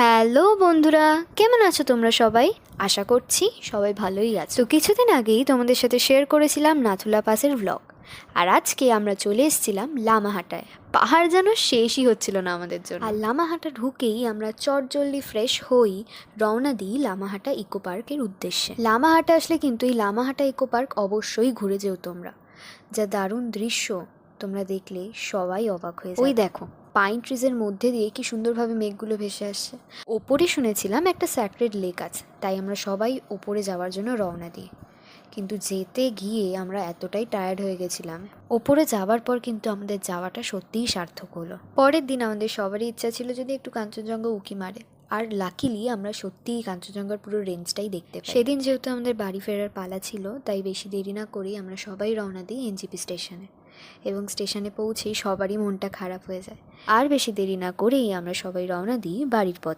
Hello বন্ধুরা, কেমন আছো তোমরা সবাই? আশা করছি সবাই ভালোই আছো। তো কিছুদিন আগেই তোমাদের সাথে শেয়ার করেছিলাম নাথুলা পাসের ব্লগ। আর আজকে আমরা চলে এসেছিলাম লামাহাটায়। পাহাড় যেন শেষই হচ্ছিল না আমাদের জন্য। আর লামাহাটা ঢুকেই আমরা চটজলদি ফ্রেশ হই, রওনা দিই লামাহাটা ইকো পার্কের উদ্দেশ্যে। লামাহাটা আসলে কিন্তু এই লামাহাটা ইকো পার্ক অবশ্যই ঘুরে যেও তোমরা। যা দারুণ দৃশ্য তোমরা দেখলে সবাই অবাক হয়ে যাবে। ওই দেখো, পাইন ট্রিজের মধ্যে দিয়ে কি সুন্দরভাবে মেঘগুলো ভেসে আসছে। ওপরে শুনেছিলাম একটা স্যাক্রেড লেক আছে, তাই আমরা সবাই ওপরে যাওয়ার জন্য রওনা দিই। কিন্তু যেতে গিয়ে আমরা এতটাই টায়ার্ড হয়ে গেছিলাম, ওপরে যাওয়ার পর কিন্তু আমাদের যাওয়াটা সত্যিই সার্থক হলো। পরের দিন আমাদের সবারই ইচ্ছা ছিল যদি একটু কাঞ্চনজঙ্ঘা উঁকি মারে, আর লাকিলি আমরা সত্যিই কাঞ্চনজঙ্ঘার পুরো রেঞ্জটাই দেখতে পাই। সেদিন যেহেতু আমাদের বাড়ি ফেরার পালা ছিল, তাই বেশি দেরি না করেই আমরা সবাই রওনা দিই এনজিপি স্টেশনে। এবং স্টেশনে পৌঁছেই সবারই মনটা খারাপ হয়ে যায়। আর বেশি দেরি না করেই আমরা সবাই রওনা দিই বাড়ির পথে।